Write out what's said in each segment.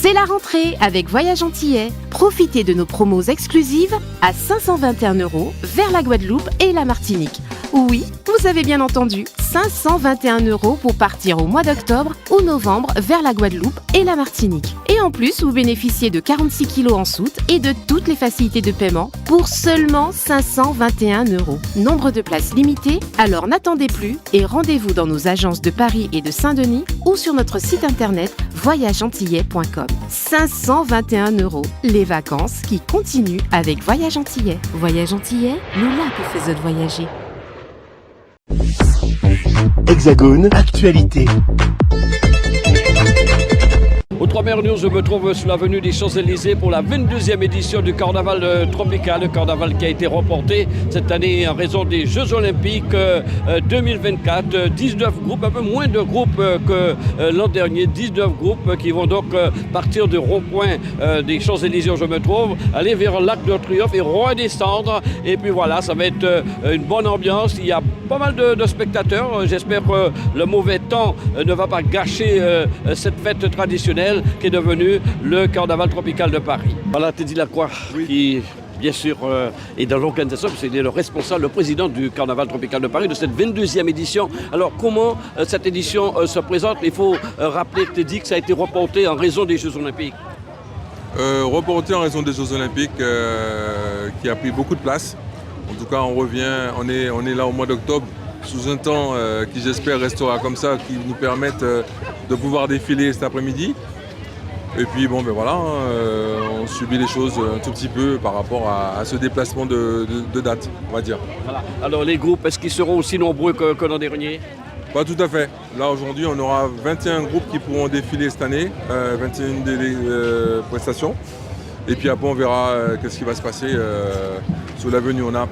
C'est la rentrée avec Voyage Antillais. Profitez de nos promos exclusives à 521 € vers la Guadeloupe et la Martinique. Oui, vous avez bien entendu, 521 € pour partir au mois d'octobre ou novembre vers la Guadeloupe et la Martinique. Et en plus, vous bénéficiez de 46 kg en soute et de toutes les facilités de paiement pour seulement 521 €. Nombre de places limitées, alors n'attendez plus et rendez-vous dans nos agences de Paris et de Saint-Denis ou sur notre site internet voyageantillais.com. 521 €, les vacances qui continuent avec Voyage Antillais. Voyage Antillais, le là qui fait voyager. Hexagone, actualité. Aux 3 Mers News, je me trouve sur l'avenue des Champs-Élysées pour la 22e édition du carnaval tropical, le carnaval qui a été remporté cette année en raison des Jeux Olympiques 2024. 19 groupes, un peu moins de groupes que l'an dernier, 19 groupes qui vont donc partir du rond-point des Champs-Élysées où je me trouve, aller vers l'Arc de Triomphe et redescendre. Et puis voilà, ça va être une bonne ambiance. Il y a pas mal de spectateurs. J'espère que le mauvais temps ne va pas gâcher cette fête traditionnelle qui est devenue le carnaval tropical de Paris. Voilà, Teddy Lacroix, oui, qui bien sûr est dans l'organisation, parce qu'il est le responsable, le président du carnaval tropical de Paris de cette 22e édition. Alors comment cette édition se présente? Il faut rappeler, Teddy, que ça a été reporté en raison des Jeux Olympiques. Reporté en raison des Jeux Olympiques qui a pris beaucoup de place. En tout cas, on est là au mois d'octobre, sous un temps qui j'espère restera comme ça, qui nous permette de pouvoir défiler cet après-midi. Et puis bon, ben voilà, on subit les choses un tout petit peu par rapport à ce déplacement de date, on va dire. Voilà. Alors les groupes, est-ce qu'ils seront aussi nombreux que l'an dernier? Pas tout à fait. Là aujourd'hui, on aura 21 groupes qui pourront défiler cette année, 21 prestations. Et puis après, on verra qu'est-ce qui va se passer sur l'avenue. On a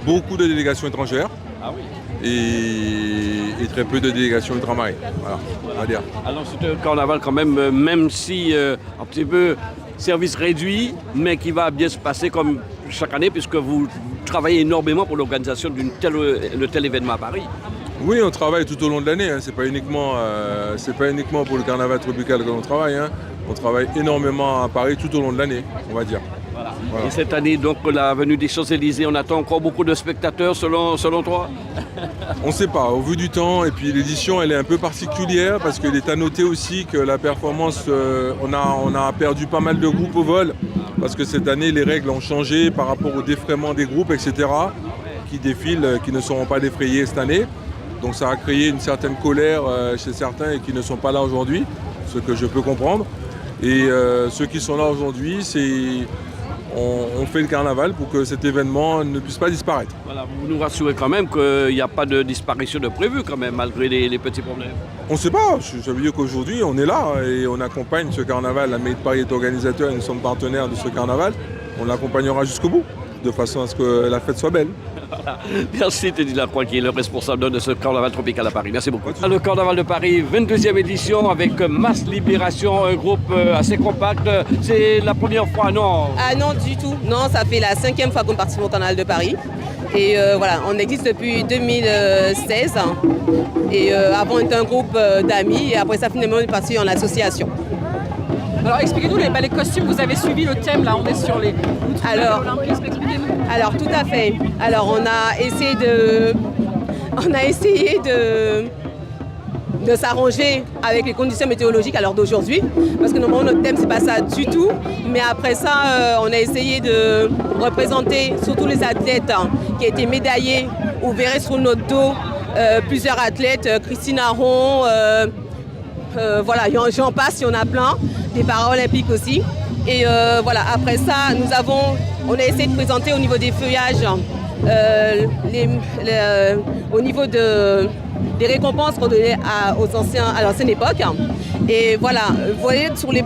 beaucoup de délégations étrangères. Ah oui. Et très peu de délégations ultramarines. Voilà, on va dire. Alors c'est un carnaval quand même si un petit peu service réduit, mais qui va bien se passer comme chaque année, puisque vous travaillez énormément pour l'organisation de tel événement à Paris. Oui, on travaille tout au long de l'année. C'est pas uniquement pour le carnaval tropical que l'on travaille. On travaille énormément à Paris tout au long de l'année, on va dire. Voilà. Et cette année, donc, la venue des Champs-Élysées, on attend encore beaucoup de spectateurs selon toi? On ne sait pas, au vu du temps. Et puis l'édition, elle est un peu particulière parce qu'il est à noter aussi que la performance, on a perdu pas mal de groupes au vol. Parce que cette année, les règles ont changé par rapport au défraiement des groupes, etc. qui défilent, qui ne seront pas défrayés cette année. Donc ça a créé une certaine colère chez certains et qui ne sont pas là aujourd'hui, ce que je peux comprendre. Et ceux qui sont là aujourd'hui, on fait le carnaval pour que cet événement ne puisse pas disparaître. Voilà, vous nous rassurez quand même qu'il n'y a pas de disparition de prévu quand même, malgré les petits problèmes. On ne sait pas, ça veut dire qu'aujourd'hui on est là et on accompagne ce carnaval. La mairie de Paris est organisateur et nous sommes partenaires de ce carnaval. On l'accompagnera jusqu'au bout, de façon à ce que la fête soit belle. Voilà. Merci Teddy Lacroix qui est le responsable de ce carnaval tropical à Paris. Merci beaucoup. Le carnaval de Paris, 22e édition avec Mass Libération, un groupe assez compact. C'est la première fois, non? Ah non, du tout. Non, ça fait la 5e fois qu'on participe au carnaval de Paris. Et voilà, on existe depuis 2016. Et avant, on était un groupe d'amis. Et après ça, finalement, on est parti en association. Alors expliquez-nous les costumes, vous avez suivi le thème, là on est sur les olympiques, expliquez-nous. Alors tout à fait. Alors on a essayé de s'arranger avec les conditions météorologiques à l'heure d'aujourd'hui, parce que normalement notre thème c'est pas ça du tout, mais après ça on a essayé de représenter surtout les athlètes qui ont été médaillés. Vous verrez sur notre dos plusieurs athlètes, Christine Aron, voilà, j'en passe, il y en a plein, des paralympiques aussi. Et voilà, après ça, on a essayé de présenter au niveau des feuillages, au niveau des récompenses qu'on donnait à l'ancienne époque. Et voilà, vous voyez sur les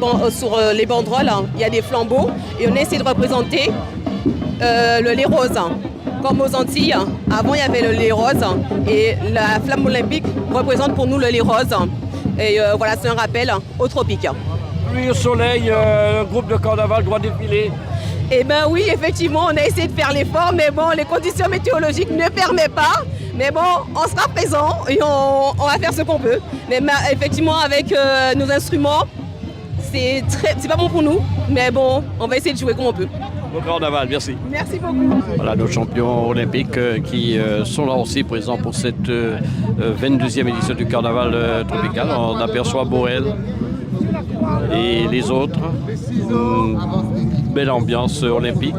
banderoles, il y a des flambeaux et on a essayé de représenter le lait rose. Comme aux Antilles, avant il y avait le lait rose et la flamme olympique représente pour nous le lait rose. Et voilà, c'est un rappel aux tropiques. Pluie au soleil, un groupe de carnaval doit défiler. Eh bien oui, effectivement, on a essayé de faire l'effort, mais bon, les conditions météorologiques ne permettent pas. Mais bon, on sera présent et on va faire ce qu'on peut. Mais effectivement, avec nos instruments, c'est pas bon pour nous, mais bon, on va essayer de jouer comme on peut. Au carnaval, merci. Merci beaucoup. Voilà nos champions olympiques qui sont là aussi présents pour cette 22e édition du carnaval tropical. On aperçoit Borel et les autres. Belle ambiance olympique.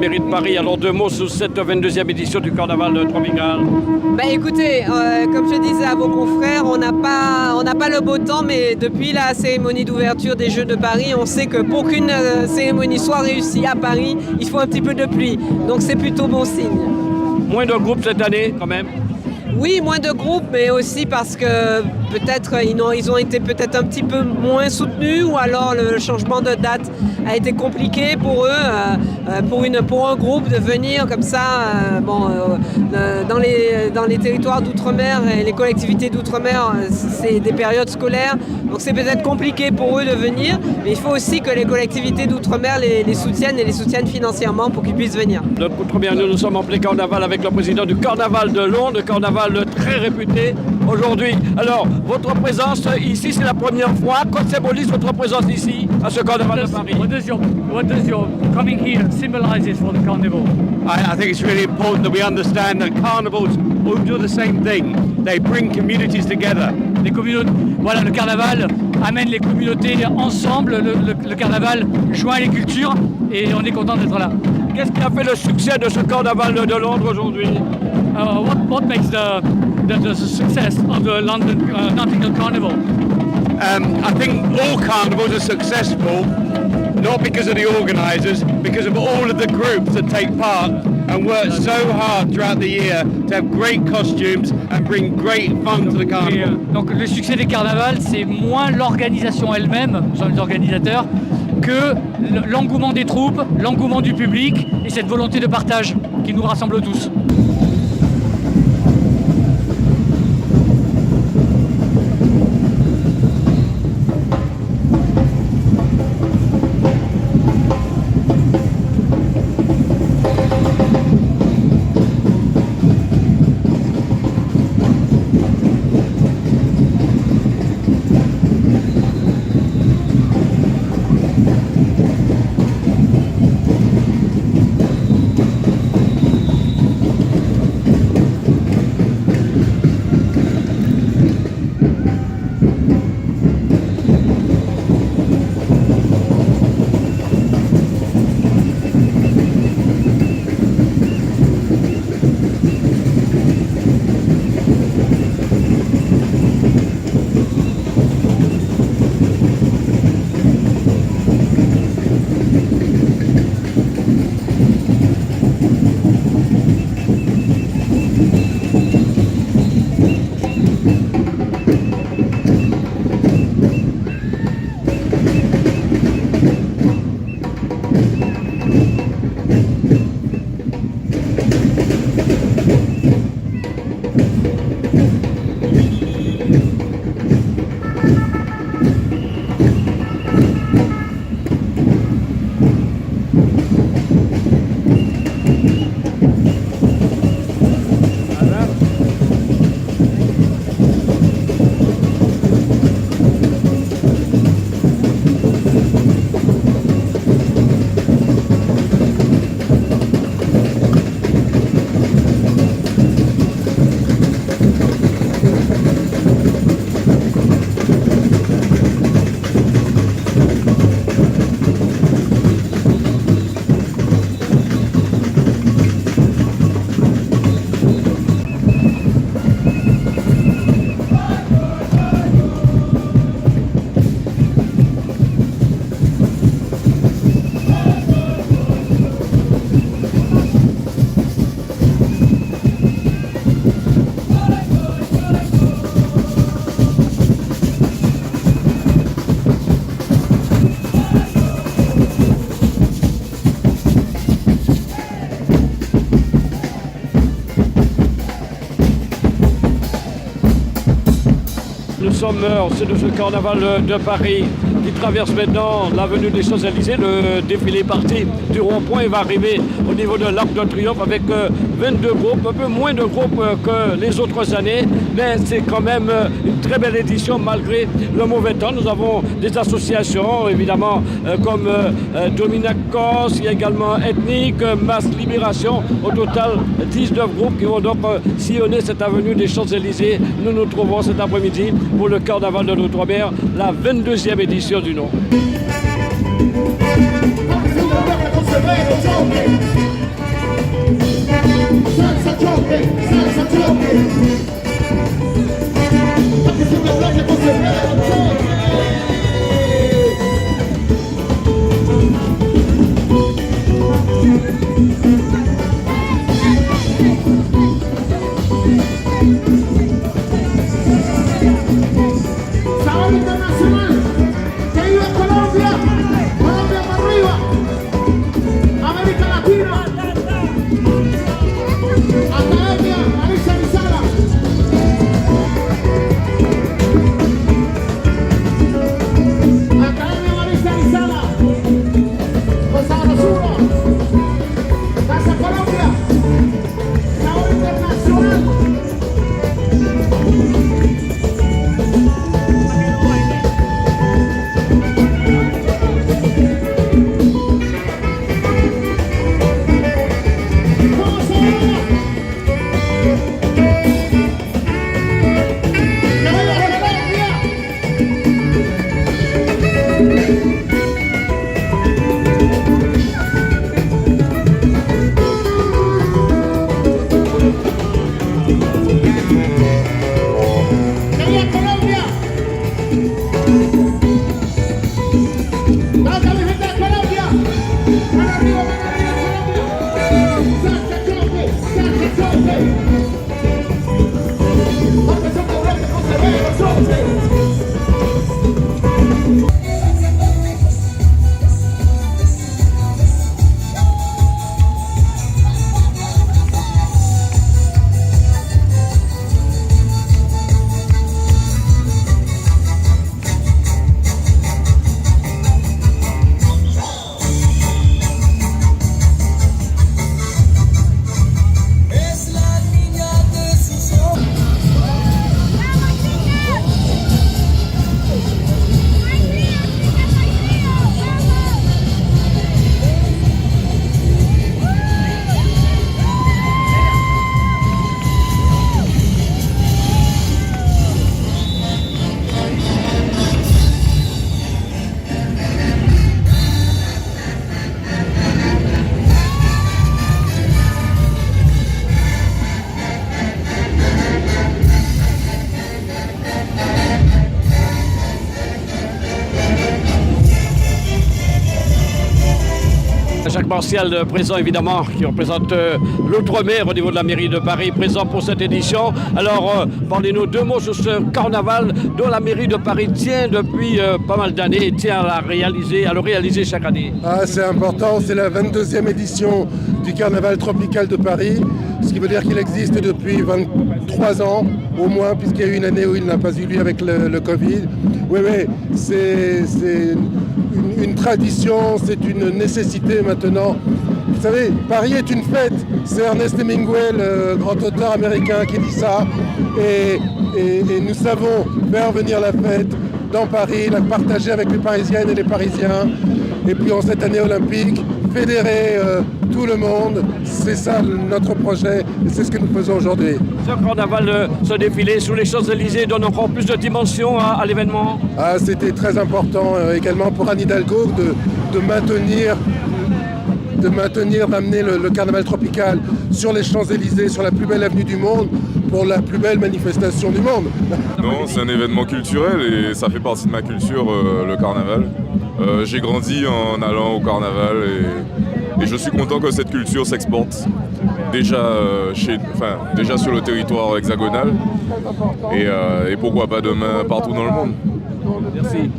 mairie de Paris. Alors deux mots sur cette 22e édition du carnaval tropical. Écoutez, comme je disais à vos confrères, on n'a pas le beau temps, mais depuis la cérémonie d'ouverture des Jeux de Paris, on sait que pour qu'une cérémonie soit réussie à Paris, il faut un petit peu de pluie. Donc c'est plutôt bon signe. Moins de groupes cette année quand même. Oui, moins de groupes, mais aussi parce que peut-être ils ont été peut-être un petit peu moins soutenus ou alors le changement de date a été compliqué pour eux, pour un groupe de venir comme ça dans les territoires d'outre-mer et les collectivités d'outre-mer, c'est des périodes scolaires, donc c'est peut-être compliqué pour eux de venir, mais il faut aussi que les collectivités d'outre-mer les soutiennent et les soutiennent financièrement pour qu'ils puissent venir. Nous sommes en plein carnaval avec le président du carnaval de Londres, carnaval très réputé aujourd'hui. Alors, votre présence ici, c'est la première fois. Qu'est-ce que symbolise votre présence ici, à ce carnaval de Paris? What does your coming here symbolizes for the carnival? I think it's really important that we understand that carnivals all do the same thing. They bring communities together. Voilà, le carnaval amène les communautés ensemble. Le carnaval joint les cultures et on est content d'être là. Qu'est-ce qui a fait le succès de ce carnaval de Londres aujourd'hui? What makes the success of the London Nottingham Carnival? I think all carnivals are successful, not because of the organisers, because of all of the groups that take part and work so hard throughout the year to have great costumes and bring great fun to the carnival. Donc le succès des carnavals, c'est moins l'organisation elle-même, sont les organisateurs, que l'engouement des troupes, l'engouement du public et cette volonté de partage qui nous rassemble tous. C'est de ce carnaval de Paris qui traverse maintenant l'avenue des Champs-Élysées. Le défilé est parti du rond-point et va arriver au niveau de l'Arc de Triomphe avec 22 groupes, un peu moins de groupes que les autres années, mais c'est quand même une très belle édition malgré le mauvais temps. Nous avons des associations évidemment comme Dominacos, il y a également Ethnique, Mass Libération, au total 19 groupes qui vont donc sillonner cette avenue des Champs-Élysées. Nous nous trouvons cet après-midi pour le carnaval de l'Outre-mer, la 22e édition du nom. Jacques Martial présent évidemment, qui représente l'outre-mer au niveau de la mairie de Paris, présent pour cette édition. Alors parlez-nous deux mots sur ce carnaval dont la mairie de Paris tient depuis pas mal d'années et tient à le réaliser chaque année. Ah, c'est important, c'est la 22e édition du carnaval tropical de Paris, ce qui veut dire qu'il existe depuis 23 ans au moins, puisqu'il y a eu une année où il n'a pas eu lieu avec le Covid. Oui, c'est une tradition, c'est une nécessité maintenant. Vous savez, Paris est une fête. C'est Ernest Hemingway, le grand auteur américain, qui dit ça. Et nous savons faire venir la fête dans Paris, la partager avec les Parisiennes et les Parisiens. Et puis en cette année olympique, fédérer tout le monde. C'est ça notre projet et c'est ce que nous faisons aujourd'hui. Ce carnaval, ce défilé sous les Champs-Élysées donne encore plus de dimension à l'événement. Ah, c'était très important également pour Anne Hidalgo de d'amener le carnaval tropical sur les Champs-Élysées, sur la plus belle avenue du monde, pour la plus belle manifestation du monde. Non, c'est un événement culturel et ça fait partie de ma culture, le carnaval. J'ai grandi en allant au carnaval et je suis content que cette culture s'exporte déjà sur le territoire hexagonal et pourquoi pas demain partout dans le monde. Merci.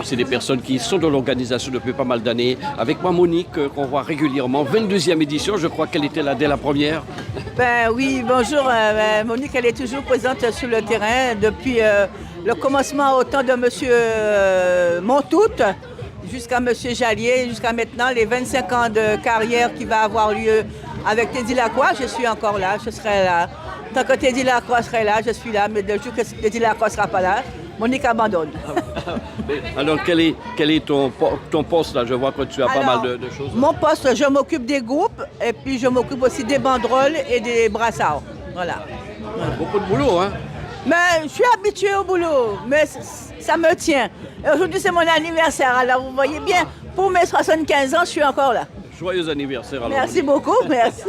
c'est des personnes qui sont dans l'organisation depuis pas mal d'années. Avec moi, Monique, qu'on voit régulièrement. 22e édition, je crois qu'elle était là dès la première. Ben oui, bonjour. Monique, elle est toujours présente sur le terrain depuis le commencement au temps de M. Montout jusqu'à M. Jallier, jusqu'à maintenant, les 25 ans de carrière qui va avoir lieu avec Teddy Lacroix. Je suis encore là, je serai là. Tant que Teddy Lacroix serait là, je suis là, mais le jour que Teddy Lacroix ne sera pas là, Monique abandonne. Alors, quel est ton poste là? Je vois que tu as pas mal de choses. Mon poste, je m'occupe des groupes et puis je m'occupe aussi des banderoles et des brassards. Voilà. Beaucoup de boulot, hein? Mais je suis habituée au boulot, mais ça me tient. Aujourd'hui, c'est mon anniversaire, alors vous voyez bien, pour mes 75 ans, je suis encore là. Joyeux anniversaire alors. Merci beaucoup, merci.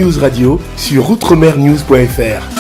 News Radio sur outremernews.fr.